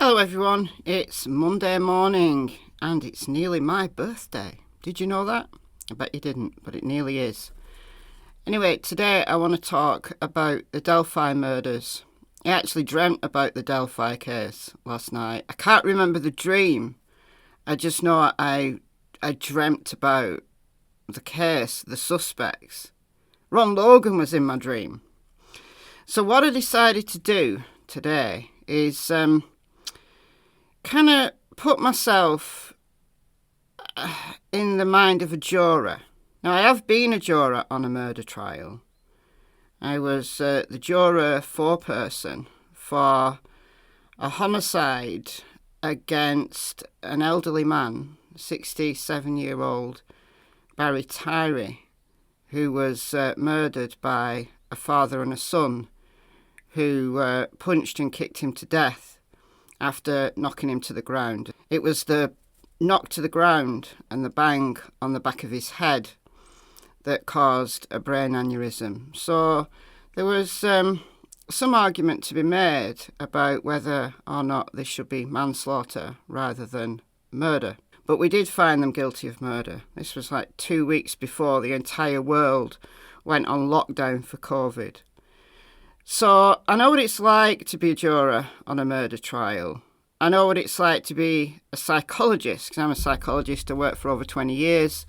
Hello everyone, it's Monday morning and it's nearly my birthday. Did you know that? I bet you didn't, but it nearly is. Anyway, today I want to talk about the Delphi murders. I actually dreamt about the Delphi case last night. I can't remember the dream. I just know I dreamt about the case, the suspects. Ron Logan was in my dream. So what I decided to do today is kind of put myself in the mind of a juror. Now, I have been a juror on a murder trial. I was the juror foreperson for a homicide against an elderly man, 67-year-old Barry Tyree, who was murdered by a father and a son who punched and kicked him to death after knocking him to the ground. It was the knock to the ground and the bang on the back of his head that caused a brain aneurysm. So there was some argument to be made about whether or not this should be manslaughter rather than murder. But we did find them guilty of murder. This was like 2 weeks before the entire world went on lockdown for COVID. So I know what it's like to be a juror on a murder trial. I know what it's like to be a psychologist, because I'm a psychologist. I worked for over 20 years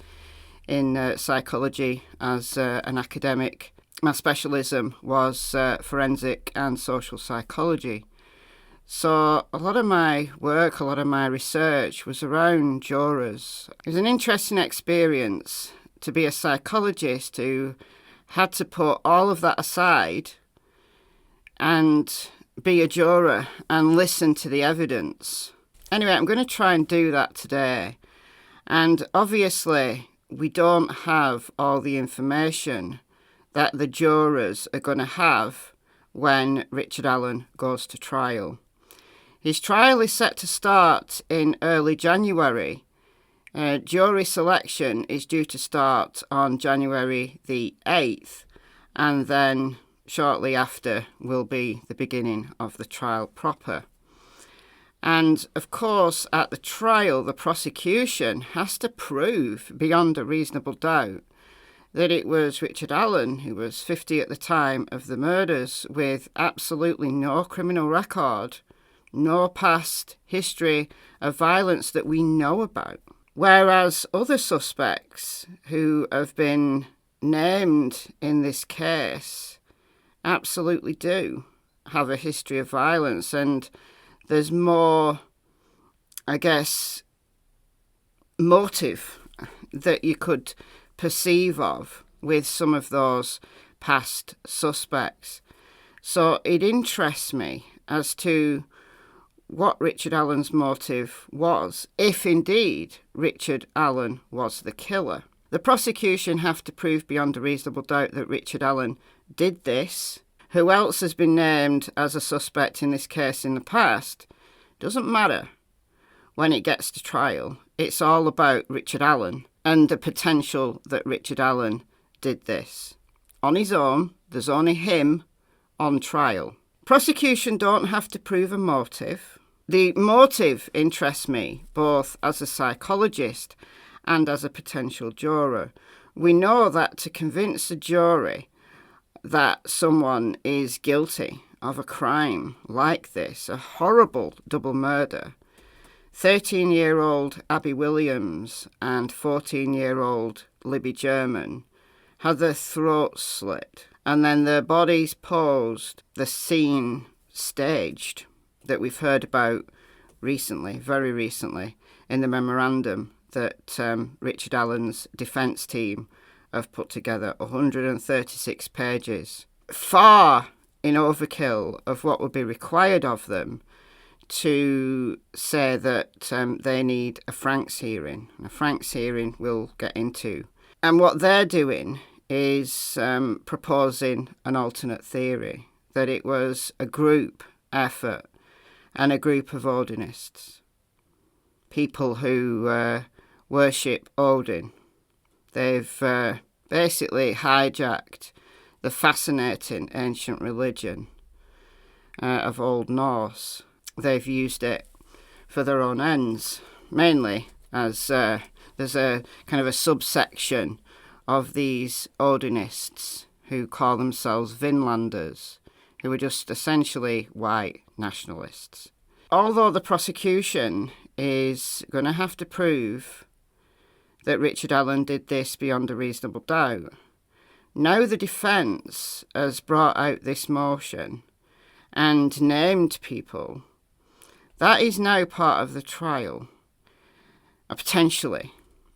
in psychology as an academic. My specialism was forensic and social psychology. So a lot of my work, a lot of my research was around jurors. It was an interesting experience to be a psychologist who had to put all of that aside and be a juror and listen to the evidence. Anyway, I'm going to try and do that today. And obviously, we don't have all the information that the jurors are going to have when Richard Allen goes to trial. His trial is set to start in early January. Jury selection is due to start on January the 8th, and then shortly after will be the beginning of the trial proper. And of course, at the trial, the prosecution has to prove beyond a reasonable doubt that it was Richard Allen, who was 50 at the time of the murders, with absolutely no criminal record, no past history of violence that we know about. Whereas other suspects who have been named in this case absolutely do have a history of violence, and there's more, I guess, motive that you could perceive of with some of those past suspects. So it interests me as to what Richard Allen's motive was, if indeed Richard Allen was the killer. The prosecution have to prove beyond a reasonable doubt that Richard Allen did this. Who else has been named as a suspect in this case in the past doesn't matter when it gets to trial. It's all about Richard Allen and the potential that Richard Allen did this. On his own, there's only him on trial. Prosecution don't have to prove a motive. The motive interests me both as a psychologist and as a potential juror. We know that to convince a jury that someone is guilty of a crime like this, a horrible double murder, 13-year-old Abby Williams and 14-year-old Libby German had their throats slit and then their bodies posed, the scene staged that we've heard about recently, very recently, in the memorandum that Richard Allen's defence team have put together, 136 pages, far in overkill of what would be required of them to say that they need a Franks hearing. A Franks hearing we'll get into. And what they're doing is proposing an alternate theory, that it was a group effort and a group of Odinists, people who worship Odin. They've basically hijacked the fascinating ancient religion of Old Norse they've used it for their own ends, mainly as there's a kind of a subsection of these Odinists who call themselves Vinlanders, who are just essentially white nationalists. Although the prosecution is going to have to prove that Richard Allen did this beyond a reasonable doubt, now the defence has brought out this motion and named people. That is now part of the trial, potentially,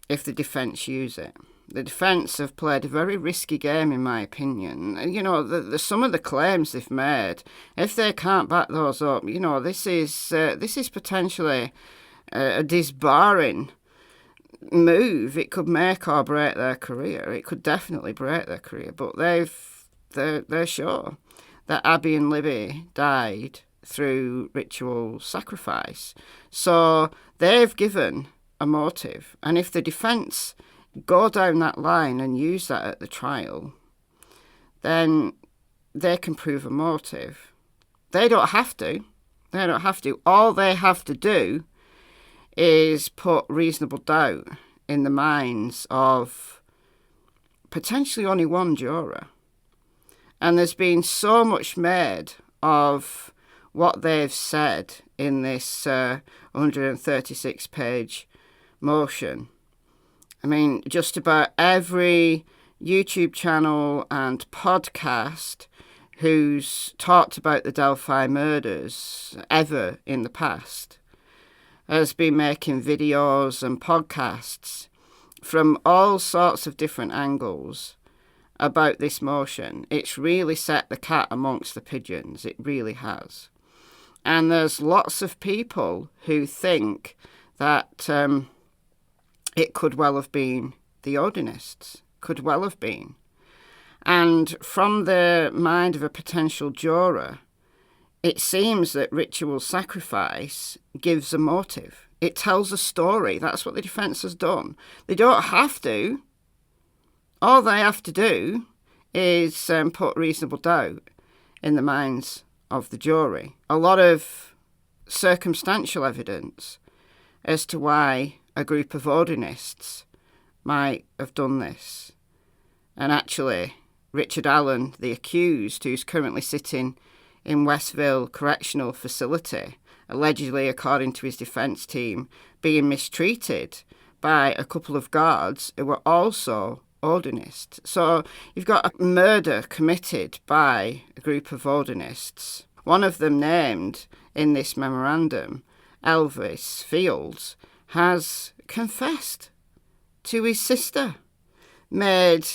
if the defence use it. The defence have played a very risky game, in my opinion. You know, some of the claims they've made, if they can't back those up, you know, this is potentially a disbarring move. It could make or break their career. It could definitely break their career. But they're sure that Abby and Libby died through ritual sacrifice. So they've given a motive. And if the defence go down that line and use that at the trial, then they can prove a motive. They don't have to. They don't have to. All they have to do is put reasonable doubt in the minds of potentially only one juror. And there's been so much made of what they've said in this 136-page motion. I mean, just about every YouTube channel and podcast who's talked about the Delphi murders ever in the past has been making videos and podcasts from all sorts of different angles about this motion. It's really set the cat amongst the pigeons. It really has. And there's lots of people who think that it could well have been the Odinists, could well have been. And from the mind of a potential juror, it seems that ritual sacrifice gives a motive. It tells a story. That's what the defence has done. They don't have to. All they have to do is put reasonable doubt in the minds of the jury. A lot of circumstantial evidence as to why a group of Odinists might have done this. And actually, Richard Allen, the accused, who's currently sitting in Westville Correctional Facility, allegedly, according to his defence team, being mistreated by a couple of guards who were also Odinists. So you've got a murder committed by a group of Odinists. One of them named in this memorandum, Elvis Fields, has confessed to his sister, made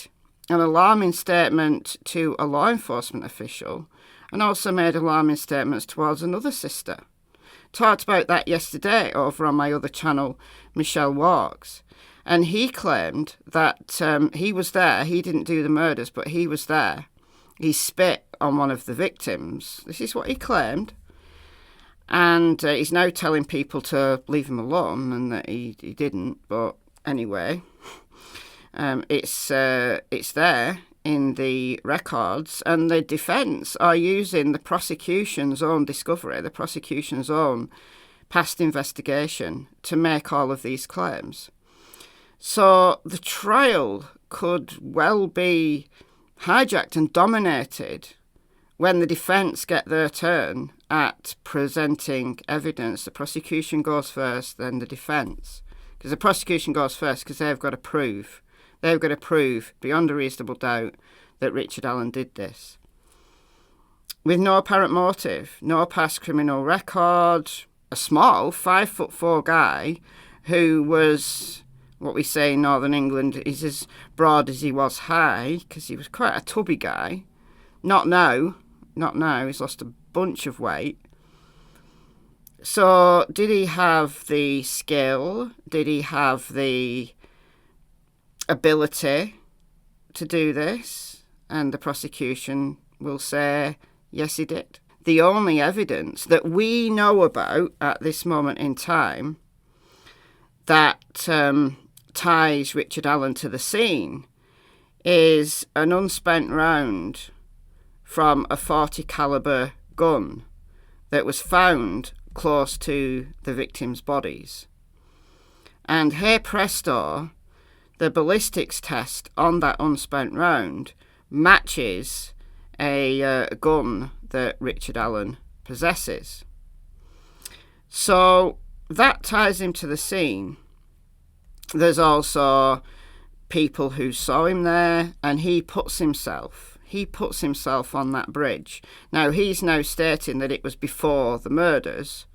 an alarming statement to a law enforcement official, and also made alarming statements towards another sister. Talked about that yesterday over on my other channel, Michelle Walks, and he claimed that he was there. He didn't do the murders, but he was there. He spit on one of the victims. This is what he claimed. And he's now telling people to leave him alone, and that he didn't. But anyway, it's there in the records, and the defence are using the prosecution's own discovery, the prosecution's own past investigation to make all of these claims. So the trial could well be hijacked and dominated when the defence get their turn at presenting evidence. The prosecution goes first, then the defence. Because the prosecution goes first because they've got to prove beyond a reasonable doubt that Richard Allen did this. With no apparent motive, no past criminal record, a small 5'4" guy who was, what we say in Northern England, is as broad as he was high, because he was quite a tubby guy. Not now, he's lost a bunch of weight. So did he have the skill? Did he have the ability to do this? And the prosecution will say, yes, he did. The only evidence that we know about at this moment in time that ties Richard Allen to the scene is an unspent round from a .40 caliber gun that was found close to the victims' bodies. And hey presto, the ballistics test on that unspent round matches a gun that Richard Allen possesses. So that ties him to the scene. There's also people who saw him there, and he puts himself on that bridge. Now, he's now stating that it was before the murders,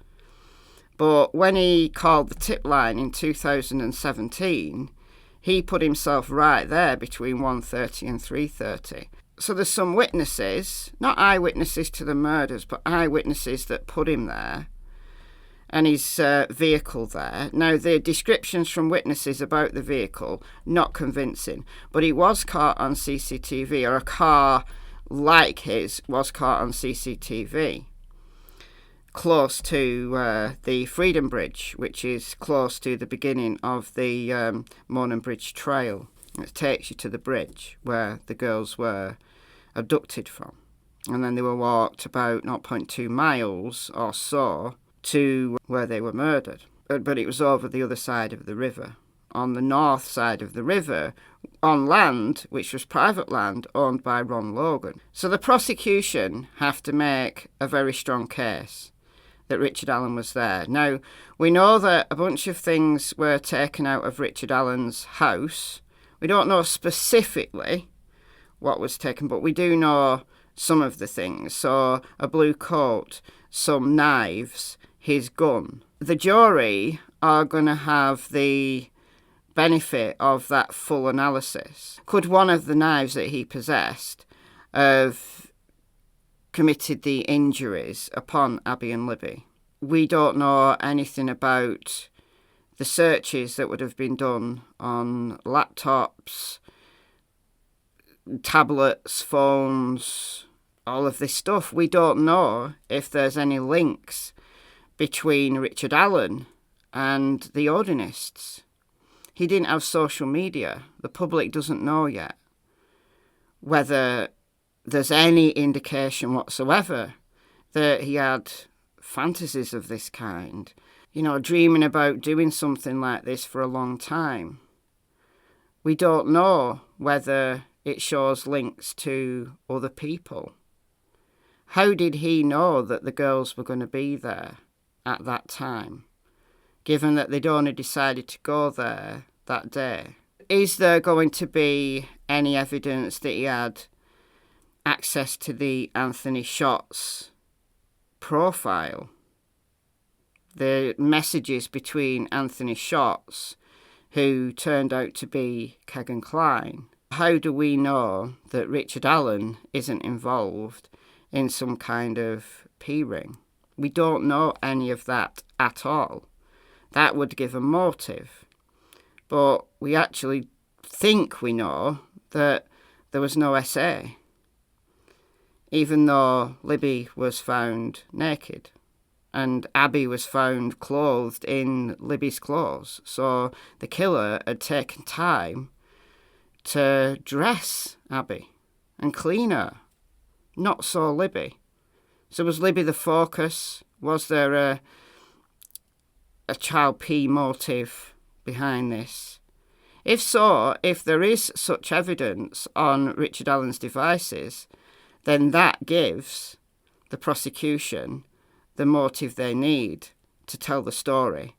but when he called the tip line in 2017, he put himself right there between 1:30 and 3:30. So there's some witnesses, not eyewitnesses to the murders, but eyewitnesses that put him there and his vehicle there. Now, the descriptions from witnesses about the vehicle, not convincing, but he was caught on CCTV, or a car like his was caught on CCTV, close to the Freedom Bridge, which is close to the beginning of the Mourning Bridge Trail. It takes you to the bridge where the girls were abducted from. And then they were walked about 0.2 miles or so to where they were murdered. But it was over the other side of the river, on the north side of the river, on land which was private land owned by Ron Logan. So the prosecution have to make a very strong case that Richard Allen was there. Now, we know that a bunch of things were taken out of Richard Allen's house. We don't know specifically what was taken, but we do know some of the things. So a blue coat, some knives, his gun. The jury are going to have the benefit of that full analysis. Could one of the knives that he possessed have committed the injuries upon Abby and Libby? We don't know anything about the searches that would have been done on laptops, tablets, phones, all of this stuff. We don't know if there's any links between Richard Allen and the Odinists. He didn't have social media. The public doesn't know yet whether there's any indication whatsoever that he had fantasies of this kind, dreaming about doing something like this for a long time. We don't know whether it shows links to other people. How did he know that the girls were going to be there at that time, given that they'd only decided to go there that day? Is there going to be any evidence that he had access to the Anthony Shots profile? The messages between Anthony Shots, who turned out to be Kegan Kline. How do we know that Richard Allen isn't involved in some kind of P-ring? We don't know any of that at all. That would give a motive. But we actually think we know that there was no SA, even though Libby was found naked and Abby was found clothed in Libby's clothes. So the killer had taken time to dress Abby and clean her, not so Libby. So was Libby the focus? Was there a child P motive behind this? If so, if there is such evidence on Richard Allen's devices, then that gives the prosecution the motive they need to tell the story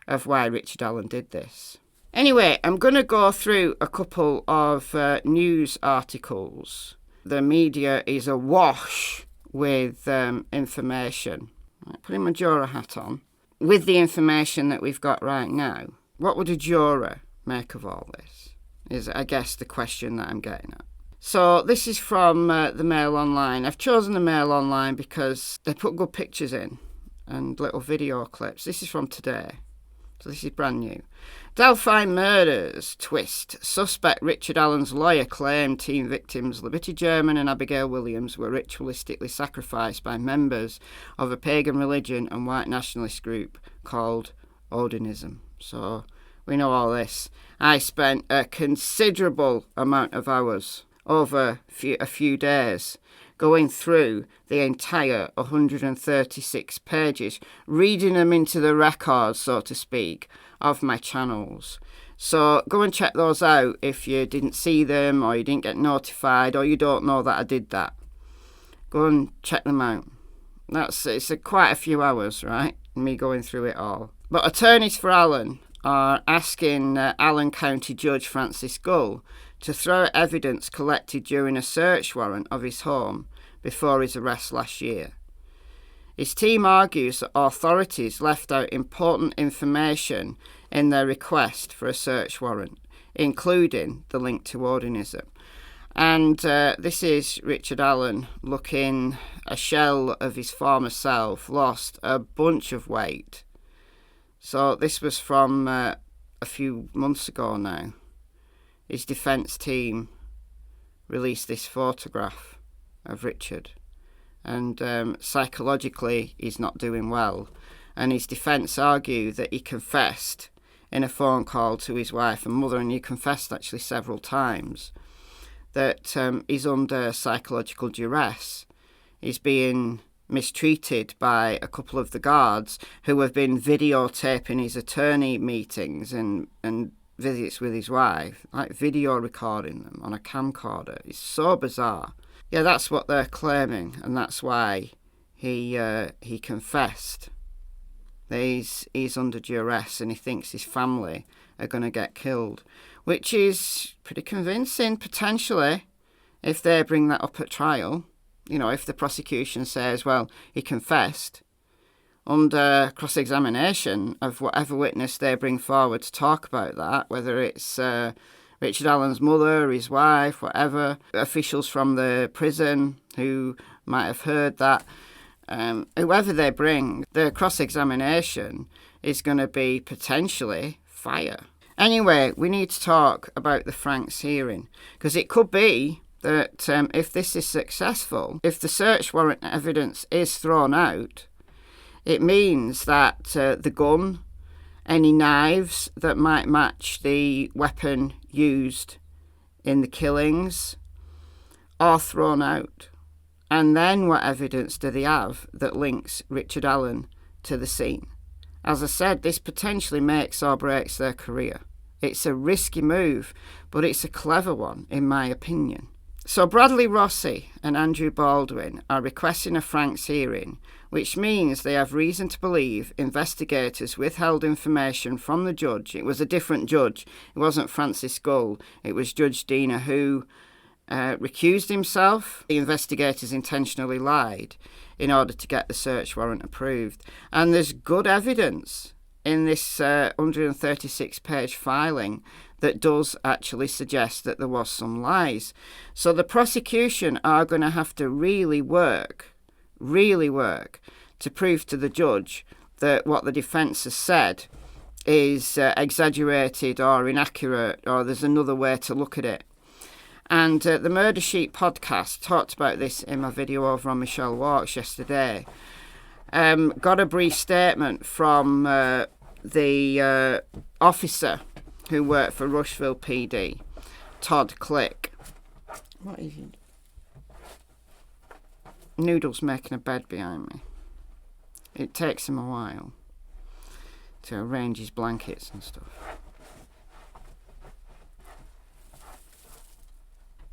of why Richard Allen did this. Anyway, I'm going to go through a couple of news articles. The media is awash with information. Right, putting my juror hat on. With the information that we've got right now, what would a juror make of all this? Is, I guess, the question that I'm getting at. So this is from the Mail Online. I've chosen the Mail Online because they put good pictures in and little video clips. This is from today. So this is brand new. Delphi murders twist. Suspect Richard Allen's lawyer claimed teen victims Liberty German and Abigail Williams were ritualistically sacrificed by members of a pagan religion and white nationalist group called Odinism. So we know all this. I spent a considerable amount of hours over a few days going through the entire 136 pages, reading them into the records, so to speak, of my channels. So go and check those out if you didn't see them, or you didn't get notified, or you don't know that I did that. Go and check them out. It's quite a few hours, right? Me going through it all. But attorneys for Allen are asking Allen County Judge Francis Gull to throw out evidence collected during a search warrant of his home before his arrest last year. His team argues that authorities left out important information in their request for a search warrant, including the link to Odinism. And this is Richard Allen looking a shell of his former self, lost a bunch of weight. So this was from a few months ago now. His defence team released this photograph of Richard. And psychologically, he's not doing well. And his defence argue that he confessed in a phone call to his wife and mother, and he confessed actually several times, that he's under psychological duress. He's being mistreated by a couple of the guards who have been videotaping his attorney meetings and visits with his wife, like video recording them on a camcorder. It's so bizarre. Yeah, that's what they're claiming, and that's why he confessed. He's under duress, and he thinks his family are going to get killed, which is pretty convincing, potentially, if they bring that up at trial. You know, if the prosecution says, well, he confessed, under cross-examination of whatever witness they bring forward to talk about that, whether it's Richard Allen's mother, his wife, whatever, officials from the prison who might have heard that, whoever they bring, the cross-examination is going to be potentially fire. Anyway, we need to talk about the Franks hearing, because it could be that if this is successful, if the search warrant evidence is thrown out, it means that the gun, any knives that might match the weapon used in the killings, are thrown out. And then what evidence do they have that links Richard Allen to the scene? As I said, this potentially makes or breaks their career. It's a risky move, but it's a clever one, in my opinion. So Bradley Rossi and Andrew Baldwin are requesting a Franks hearing, which means they have reason to believe investigators withheld information from the judge. It was a different judge. It wasn't Francis Gull. It was Judge Diener who recused himself. The investigators intentionally lied in order to get the search warrant approved. And there's good evidence in this 136-page filing that does actually suggest that there was some lies. So the prosecution are going to have to really work to prove to the judge that what the defence has said is exaggerated or inaccurate, or there's another way to look at it. And the Murder Sheet podcast talked about this in my video over on Michelle Walks yesterday. Got a brief statement from the officer who worked for Rushville PD, Todd Click. What is it? Noodle's making a bed behind me. It takes him a while to arrange his blankets and stuff.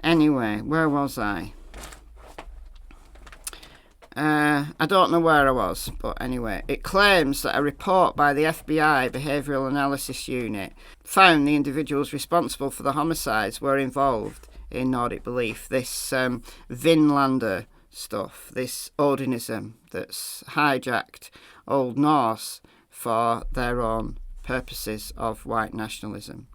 Anyway, where was I? I don't know where I was, but anyway, it claims that a report by the FBI Behavioural Analysis Unit found the individuals responsible for the homicides were involved in Nordic belief. This Vinlander stuff, this Odinism that's hijacked Old Norse for their own purposes of white nationalism.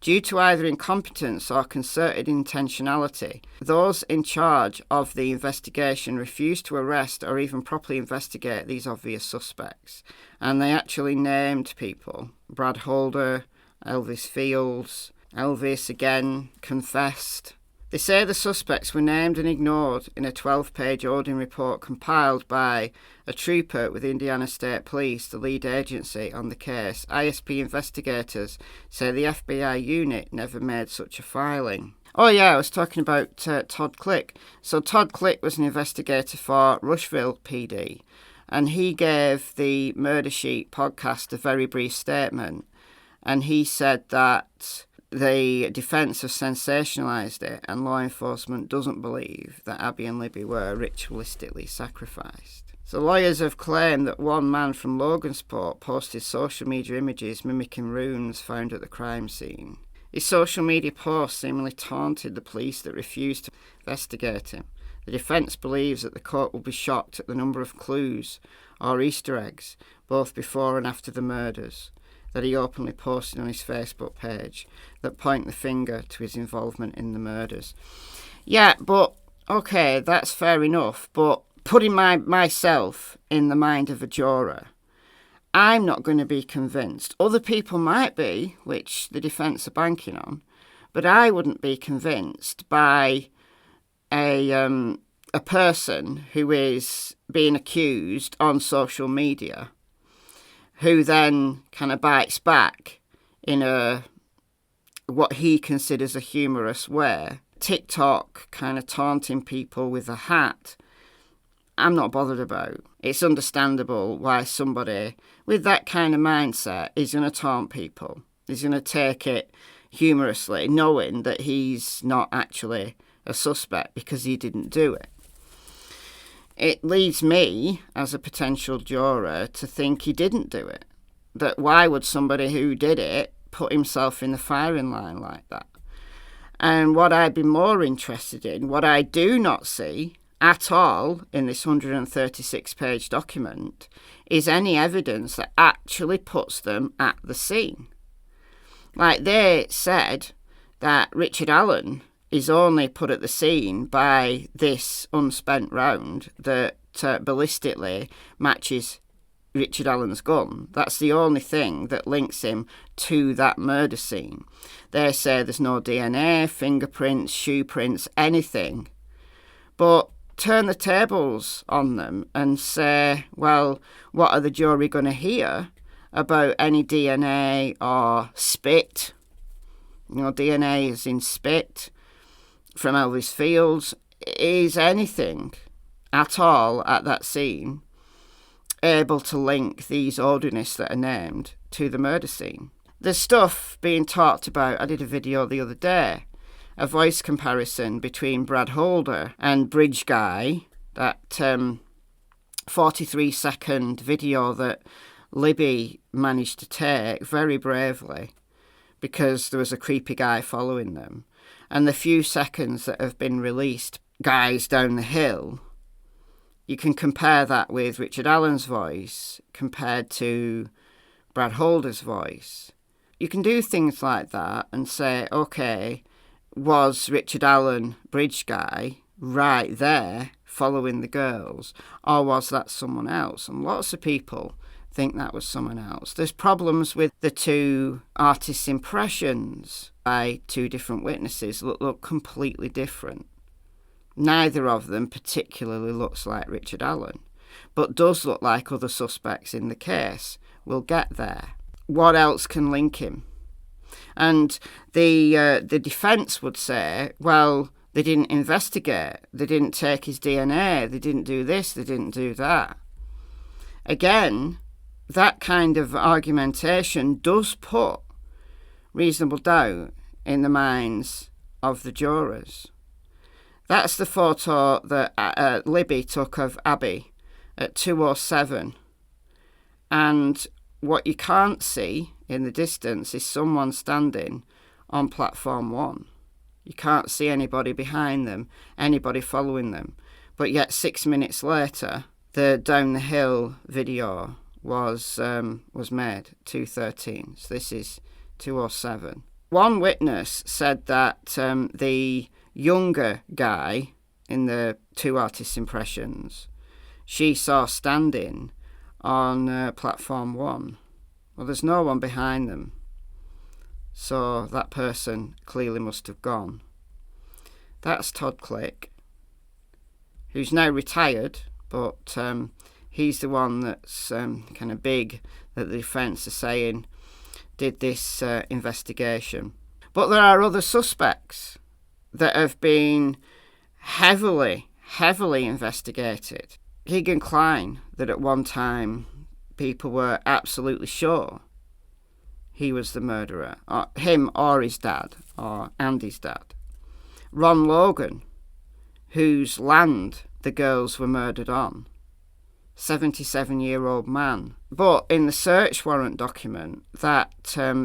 Due to either incompetence or concerted intentionality, those in charge of the investigation refused to arrest or even properly investigate these obvious suspects. And they actually named people. Brad Holder, Elvis Fields, Elvis again confessed. They say the suspects were named and ignored in a 12-page Odin report compiled by a trooper with Indiana State Police, the lead agency on the case. ISP investigators say the FBI unit never made such a filing. Oh yeah, I was talking about Todd Click. So Todd Click was an investigator for Rushville PD, and he gave the Murder Sheet podcast a very brief statement, and he said that the defence have sensationalised it, and law enforcement doesn't believe that Abby and Libby were ritualistically sacrificed. So lawyers have claimed that one man from Logansport posted social media images mimicking runes found at the crime scene. His social media posts seemingly taunted the police that refused to investigate him. The defence believes that the court will be shocked at the number of clues or Easter eggs, both before and after the murders, that he openly posted on his Facebook page that point the finger to his involvement in the murders. Yeah, but, okay, that's fair enough, but putting myself in the mind of a juror, I'm not going to be convinced. Other people might be, which the defence are banking on, but I wouldn't be convinced by a person who is being accused on social media, who then kind of bites back in what he considers a humorous way. TikTok kind of taunting people with a hat, I'm not bothered about. It's understandable why somebody with that kind of mindset is going to taunt people. He's going to take it humorously, knowing that he's not actually a suspect because he didn't do it. It leaves me, as a potential juror, to think he didn't do it. That why would somebody who did it put himself in the firing line like that? And what I'd be more interested in, what I do not see at all in this 136-page document, is any evidence that actually puts them at the scene. Like they said that Richard Allen is only put at the scene by this unspent round that ballistically matches Richard Allen's gun. That's the only thing that links him to that murder scene. They say there's no DNA, fingerprints, shoe prints, anything. But turn the tables on them and say, well, what are the jury going to hear about any DNA or spit? You know, DNA is in spit from Elvis Fields. Is anything at all at that scene able to link these ordinaries that are named to the murder scene? There's stuff being talked about. I did a video the other day, a voice comparison between Brad Holder and Bridge Guy, that 43-second video that Libby managed to take very bravely because there was a creepy guy following them, and the few seconds that have been released, guys down the hill. You can compare that with Richard Allen's voice compared to Brad Holder's voice. You can do things like that and say, okay, was Richard Allen, Bridge Guy, right there following the girls, or was that someone else? And lots of people think that was someone else. There's problems with the two artists' impressions by two different witnesses that look completely different. Neither of them particularly looks like Richard Allen, but does look like other suspects in the case. We'll get there. What else can link him? And the defence would say, well, they didn't investigate, they didn't take his DNA, they didn't do this, they didn't do that. Again, that kind of argumentation does put reasonable doubt in the minds of the jurors. That's the photo that Libby took of Abby at 2:07. And what you can't see in the distance is someone standing on platform 1. You can't see anybody behind them, anybody following them. But yet 6 minutes later, the down the hill video was made, 2:13. So this is 2:07. One witness said that the younger guy in the two artists' impressions, she saw standing on platform 1. Well, there's no one behind them, so that person clearly must have gone. That's Todd Click, who's now retired, but he's the one that's kind of big that the defence are saying did this investigation. But there are other suspects that have been heavily investigated. Keegan Kline, that at one time people were absolutely sure he was the murderer, or him or his dad, or Andy's dad. Ron Logan, whose land the girls were murdered on. 77-year-old man. But in the search warrant document that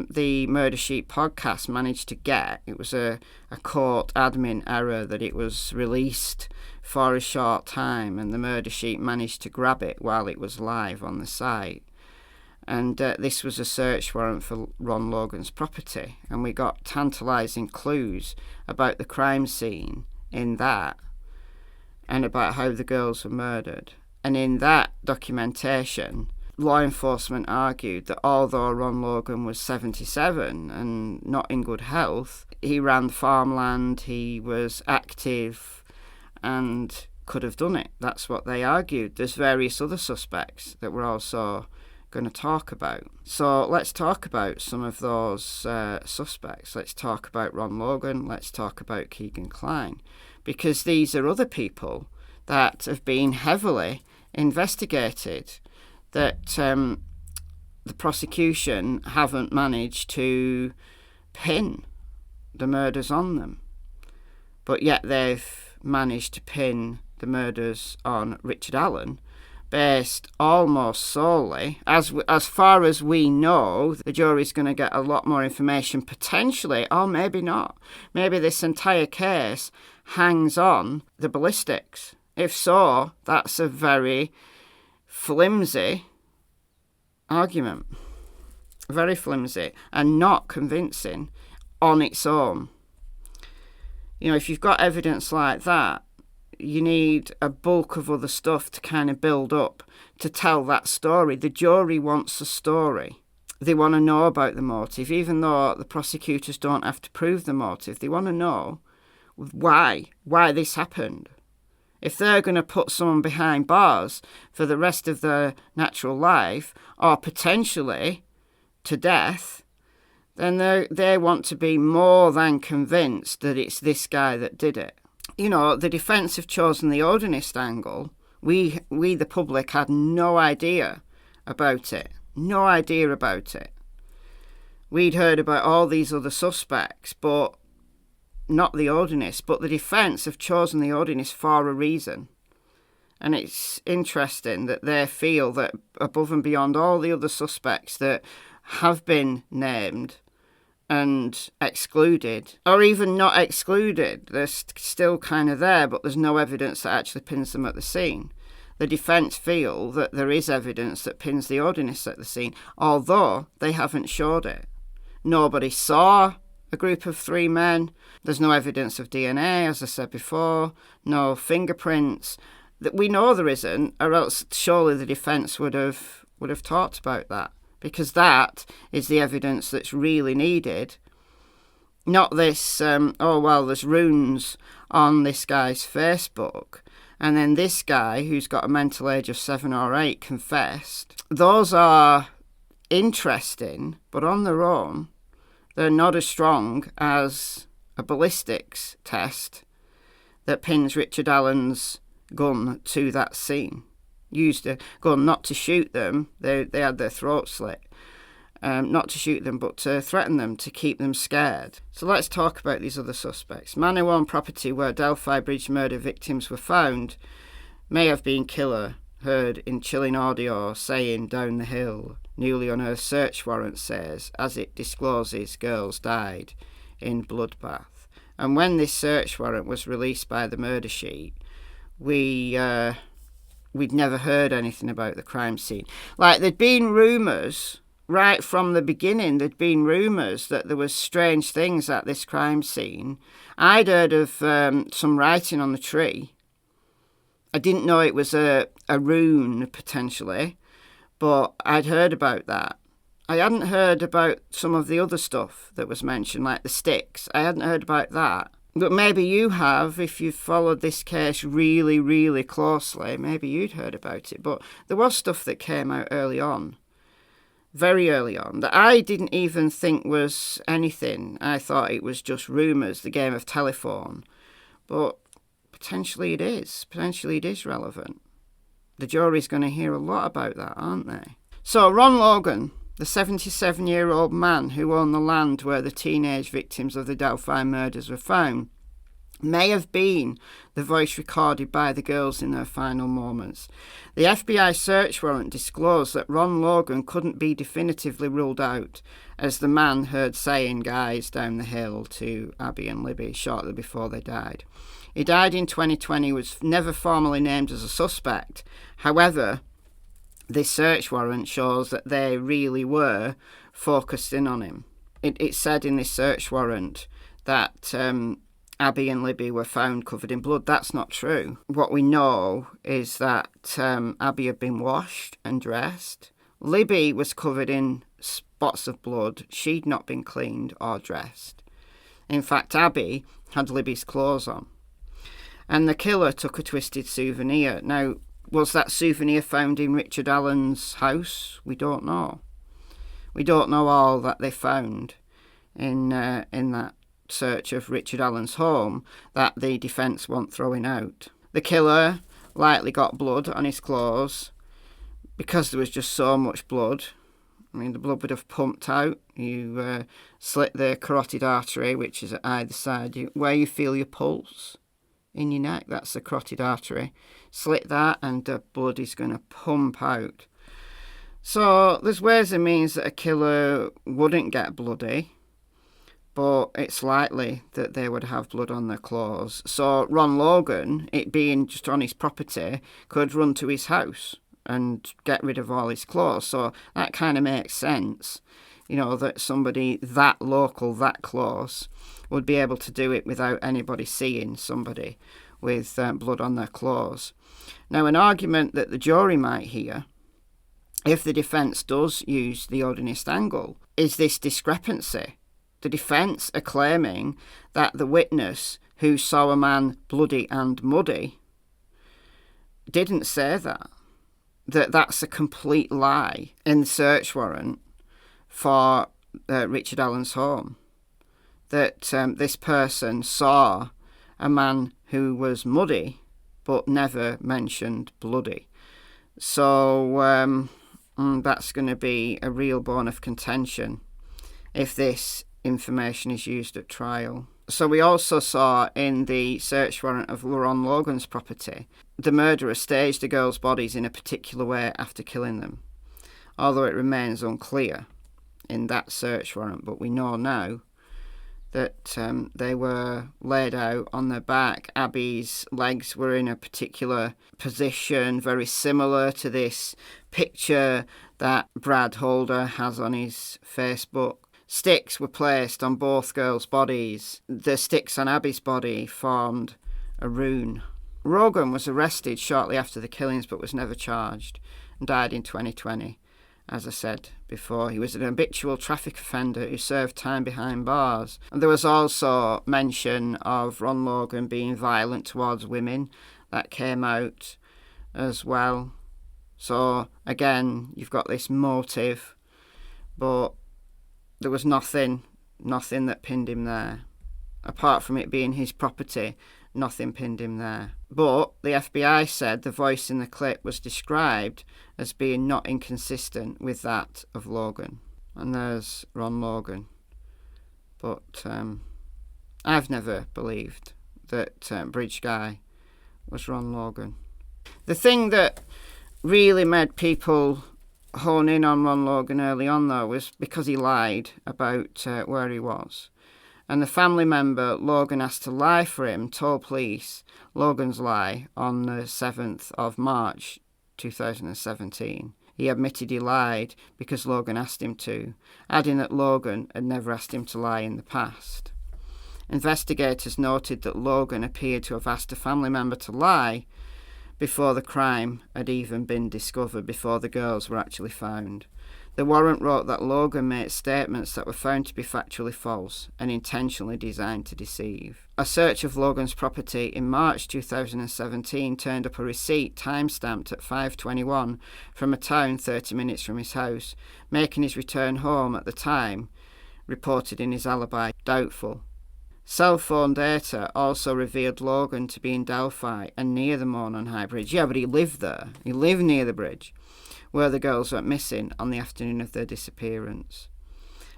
the Murder Sheet podcast managed to get, it was a court admin error that it was released for a short time, and the Murder Sheet managed to grab it while it was live on the site. And this was a search warrant for Ron Logan's property, and we got tantalising clues about the crime scene in that, and about how the girls were murdered. And in that documentation, law enforcement argued that although Ron Logan was 77 and not in good health, he ran farmland, he was active, and could have done it. That's what they argued. There's various other suspects that we're also going to talk about. So let's talk about some of those suspects. Let's talk about Ron Logan. Let's talk about Keegan Kline, because these are other people that have been heavily investigated that the prosecution haven't managed to pin the murders on them. But yet they've managed to pin the murders on Richard Allen, based almost solely, as far as we know, the jury's going to get a lot more information potentially, or maybe not. Maybe this entire case hangs on the ballistics. If so, that's a very flimsy argument. Very flimsy and not convincing on its own. You know, if you've got evidence like that, you need a bulk of other stuff to kind of build up to tell that story. The jury wants a story. They want to know about the motive, even though the prosecutors don't have to prove the motive. They want to know why this happened. If they're going to put someone behind bars for the rest of their natural life, or potentially to death, then they want to be more than convinced that it's this guy that did it. You know, the defence have chosen the Odinist angle. We the public had no idea about it. No idea about it. We'd heard about all these other suspects, but not the Odinist. But the defence have chosen the Odinist for a reason. And it's interesting that they feel that above and beyond all the other suspects that have been named and excluded, or even not excluded, they're still kind of there, but there's no evidence that actually pins them at the scene. The defence feel that there is evidence that pins the Odinists at the scene, although they haven't showed it. Nobody saw a group of three men. There's no evidence of DNA, as I said before, no fingerprints. That we know there isn't, or else surely the defence would have talked about that, because that is the evidence that's really needed. Not this, there's runes on this guy's Facebook, and then this guy, who's got a mental age of 7 or 8, confessed. Those are interesting, but on their own, they're not as strong as a ballistics test that pins Richard Allen's gun to that scene. Used a gun not to shoot them, they had their throats slit, not to shoot them but to threaten them, to keep them scared. So let's talk about these other suspects. Man who owned property where Delphi Bridge murder victims were found may have been killer heard in chilling audio saying down the hill, newly unearthed search warrant says, as it discloses girls died in bloodbath. And when this search warrant was released by the Murder Sheet, we'd never heard anything about the crime scene. Like, there'd been rumours, right from the beginning, there'd been rumours that there was strange things at this crime scene. I'd heard of some writing on the tree. I didn't know it was a rune, potentially, but I'd heard about that. I hadn't heard about some of the other stuff that was mentioned, like the sticks. I hadn't heard about that. But maybe you have, if you've followed this case really, really closely, maybe you'd heard about it. But there was stuff that came out early on very early on, that I didn't even think was anything. I thought it was just rumours, the game of telephone. But potentially it is. Potentially it is relevant. The jury's going to hear a lot about that, aren't they? So Ron Logan, the 77-year-old man who owned the land where the teenage victims of the Delphi murders were found, may have been the voice recorded by the girls in their final moments. The FBI search warrant disclosed that Ron Logan couldn't be definitively ruled out as the man heard saying guys down the hill to Abby and Libby shortly before they died. He died in 2020, was never formally named as a suspect. However, this search warrant shows that they really were focused in on him. It said in this search warrant that Abby and Libby were found covered in blood. That's not true. What we know is that Abby had been washed and dressed. Libby was covered in spots of blood. She'd not been cleaned or dressed. In fact, Abby had Libby's clothes on. And the killer took a twisted souvenir. Now, was that souvenir found in Richard Allen's house? We don't know. We don't know all that they found in that search of Richard Allen's home that the defence weren't throwing out. The killer likely got blood on his clothes because there was just so much blood. I mean, the blood would have pumped out. You slit the carotid artery, which is at either side, where you feel your pulse in your neck. That's the carotid artery. Slit that and the blood is going to pump out. So there's ways and means that a killer wouldn't get bloody, but it's likely that they would have blood on their clothes. So Ron Logan, it being just on his property, could run to his house and get rid of all his clothes. So that kind of makes sense, that somebody that local, that close, would be able to do it without anybody seeing somebody with blood on their clothes. Now, an argument that the jury might hear, if the defence does use the Odinist angle, is this discrepancy. The defence are claiming that the witness who saw a man bloody and muddy didn't say that. That's a complete lie in the search warrant for Richard Allen's home. That this person saw a man who was muddy but never mentioned bloody. So that's going to be a real bone of contention if this information is used at trial. So we also saw in the search warrant of Ron Logan's property, the murderer staged the girls' bodies in a particular way after killing them, although it remains unclear in that search warrant. But we know now that they were laid out on their back. Abby's legs were in a particular position, very similar to this picture that Brad Holder has on his Facebook. Sticks were placed on both girls' bodies. The sticks on Abby's body formed a rune. Rogan was arrested shortly after the killings but was never charged and died in 2020. As I said before, he was an habitual traffic offender who served time behind bars. And there was also mention of Ron Logan being violent towards women. That came out as well. So, again, you've got this motive, but there was nothing that pinned him there. Apart from it being his property, nothing pinned him there. But the FBI said the voice in the clip was described as being not inconsistent with that of Logan. And there's Ron Logan. But I've never believed that Bridge Guy was Ron Logan. The thing that really made people hone in on Ron Logan early on, though, was because he lied about where he was. And the family member Logan asked to lie for him told police Logan's lie on the 7th of March 2017. He admitted he lied because Logan asked him to, adding that Logan had never asked him to lie in the past. Investigators noted that Logan appeared to have asked a family member to lie before the crime had even been discovered, before the girls were actually found. The warrant wrote that Logan made statements that were found to be factually false and intentionally designed to deceive. A search of Logan's property in March 2017 turned up a receipt time-stamped at 5:21 from a town 30 minutes from his house, making his return home at the time reported in his alibi doubtful. Cell phone data also revealed Logan to be in Delphi and near the Monon High Bridge. Yeah, but he lived there. He lived near the bridge where the girls went missing on the afternoon of their disappearance.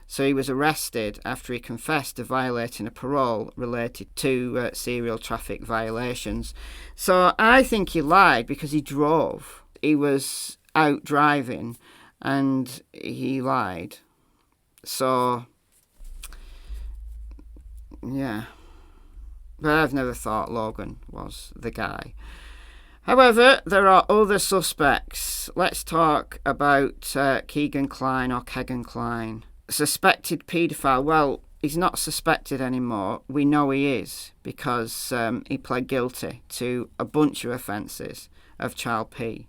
So he was arrested after he confessed to violating a parole related to serial traffic violations. So I think he lied because he drove. He was out driving and he lied. So, yeah. But I've never thought Logan was the guy. However, there are other suspects. Let's talk about Keegan Kline or Kegan Kline. Suspected paedophile. Well, he's not suspected anymore. We know he is because he pled guilty to a bunch of offences of child P.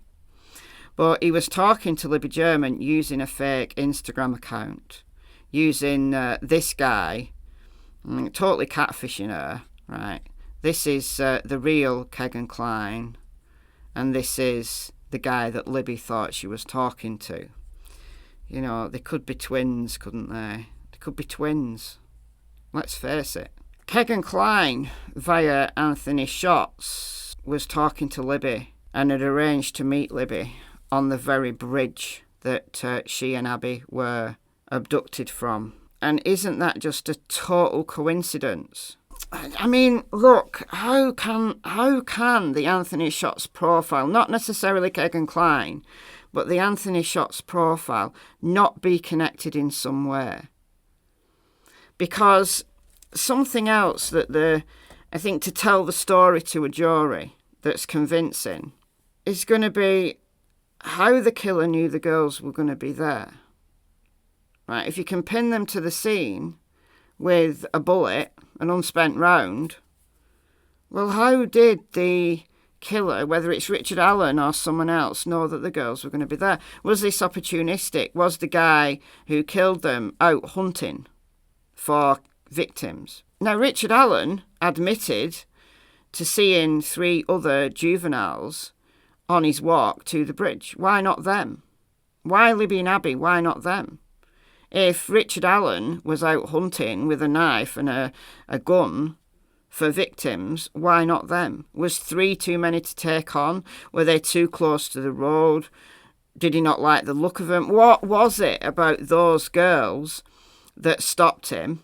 But he was talking to Libby German using a fake Instagram account, using this guy, totally catfishing her, right? This is the real Kegan Kline. And this is the guy that Libby thought she was talking to. You know, they could be twins, couldn't they? They could be twins. Let's face it. Kegan Kline, via Anthony Shots, was talking to Libby and had arranged to meet Libby on the very bridge that she and Abby were abducted from. And isn't that just a total coincidence? I mean, look, how can the Anthony Shots profile, not necessarily Kegan Kline, but the Anthony Shots profile not be connected in some way? Because something else that I think to tell the story to a jury that's convincing is going to be how the killer knew the girls were going to be there. Right? If you can pin them to the scene with a bullet, an unspent round, well, how did the killer, whether it's Richard Allen or someone else, know that the girls were going to be there? Was this opportunistic? Was the guy who killed them out hunting for victims? Now, Richard Allen admitted to seeing 3 other juveniles on his walk to the bridge. Why not them? Why Libby and Abby? Why not them? If Richard Allen was out hunting with a knife and a gun for victims, why not them? Was 3 too many to take on? Were they too close to the road? Did he not like the look of them? What was it about those girls that stopped him?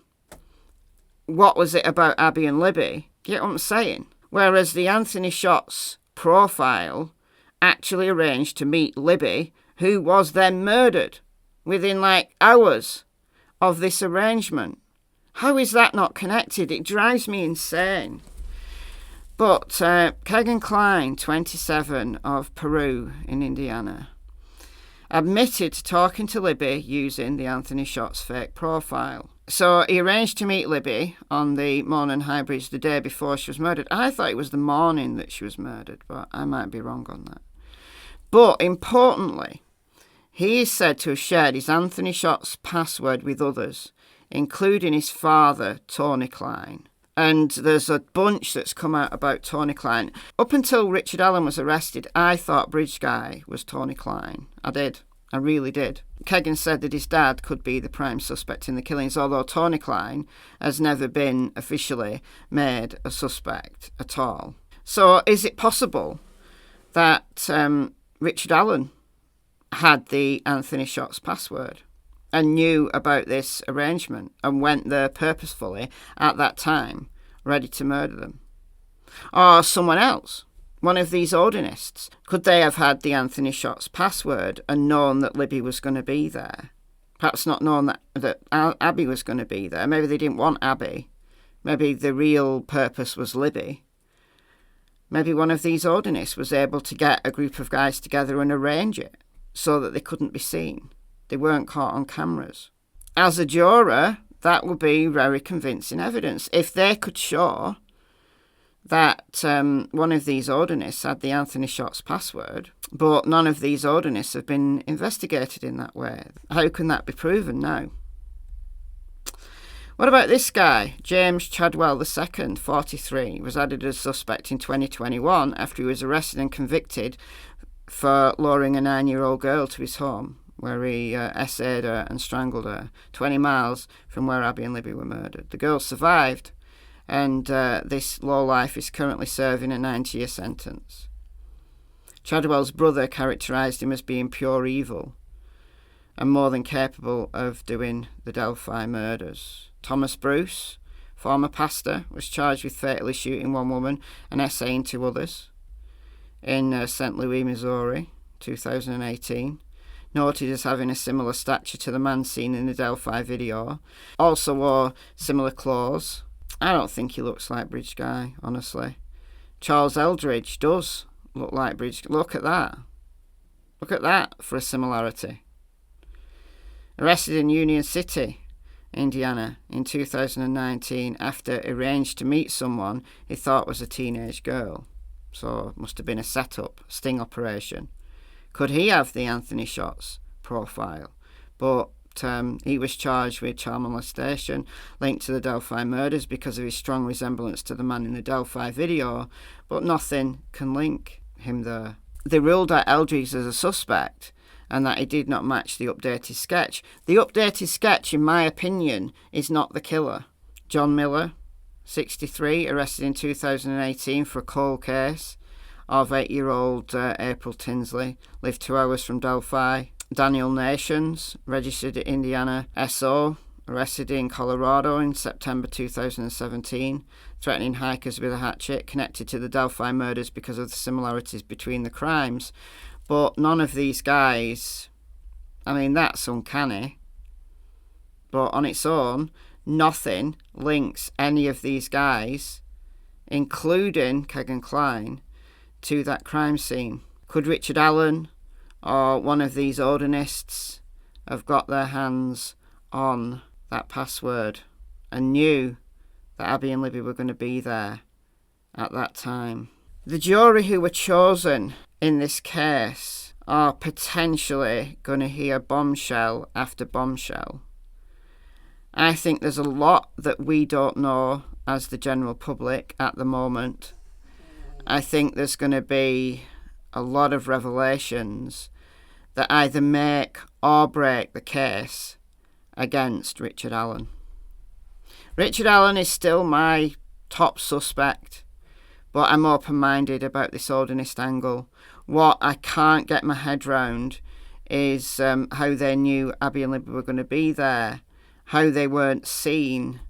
What was it about Abby and Libby? Get what I'm saying? Whereas the Anthony Shots profile actually arranged to meet Libby, who was then murdered within hours of this arrangement. How is that not connected? It drives me insane. But Kegan Kline, 27, of Peru in Indiana, admitted to talking to Libby using the Anthony Shots fake profile. So he arranged to meet Libby on the Monon High Bridge the day before she was murdered. I thought it was the morning that she was murdered, but I might be wrong on that. But importantly, he is said to have shared his Anthony Shots password with others, including his father, Tony Kline. And there's a bunch that's come out about Tony Kline. Up until Richard Allen was arrested, I thought Bridge Guy was Tony Kline. I did. I really did. Kegan said that his dad could be the prime suspect in the killings, although Tony Kline has never been officially made a suspect at all. So is it possible that Richard Allen had the Anthony Shots password and knew about this arrangement and went there purposefully at that time, ready to murder them? Or someone else, one of these ordinists, could they have had the Anthony Shots password and known that Libby was going to be there? Perhaps not known that Abby was going to be there. Maybe they didn't want Abby. Maybe the real purpose was Libby. Maybe one of these ordinists was able to get a group of guys together and arrange it so that they couldn't be seen. They weren't caught on cameras. As a juror, that would be very convincing evidence. If they could show that one of these Odinists had the Anthony Shots password, but none of these Odinists have been investigated in that way. How can that be proven now? What about this guy? James Chadwell II, 43, was added as suspect in 2021 after he was arrested and convicted for luring a 9-year-old girl to his home, where he essayed her and strangled her, 20 miles from where Abby and Libby were murdered. The girl survived, and this lowlife is currently serving a 90-year sentence. Chadwell's brother characterised him as being pure evil and more than capable of doing the Delphi murders. Thomas Bruce, former pastor, was charged with fatally shooting one woman and essaying 2 others in St. Louis, Missouri, 2018. Noted as having a similar stature to the man seen in the Delphi video. Also wore similar clothes. I don't think he looks like Bridge Guy, honestly. Charles Eldridge does look like Bridge. Look at that. Look at that for a similarity. Arrested in Union City, Indiana, in 2019 after arranged to meet someone he thought was a teenage girl. So it must have been a setup, sting operation. Could he have the Anthony Shots profile? But he was charged with child molestation linked to the Delphi murders because of his strong resemblance to the man in the Delphi video, but nothing can link him there. They ruled out Eldridge as a suspect and that he did not match the updated sketch. The updated sketch, in my opinion, is not the killer. John Miller, 63, arrested in 2018 for a cold case of 8-year-old April Tinsley, lived 2 hours from Delphi. Daniel Nations, registered at Indiana SO, arrested in Colorado in September 2017, threatening hikers with a hatchet, connected to the Delphi murders because of the similarities between the crimes. But none of these guys, I mean, that's uncanny. But on its own, nothing links any of these guys, including Kegan Kline, to that crime scene. Could Richard Allen or one of these Odinists have got their hands on that password and knew that Abby and Libby were going to be there at that time? The jury who were chosen in this case are potentially going to hear bombshell after bombshell. I think there's a lot that we don't know as the general public at the moment. I think there's going to be a lot of revelations that either make or break the case against Richard Allen. Richard Allen is still my top suspect, but I'm open-minded about this Odinist angle. What I can't get my head round is how they knew Abby and Libby were going to be there, how they weren't seen.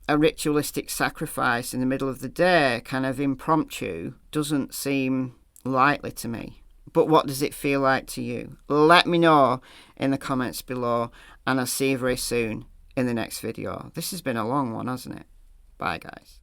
A ritualistic sacrifice in the middle of the day, kind of impromptu, doesn't seem likely to me. But what does it feel like to you? Let me know in the comments below, and I'll see you very soon in the next video. This has been a long one, hasn't it? Bye, guys.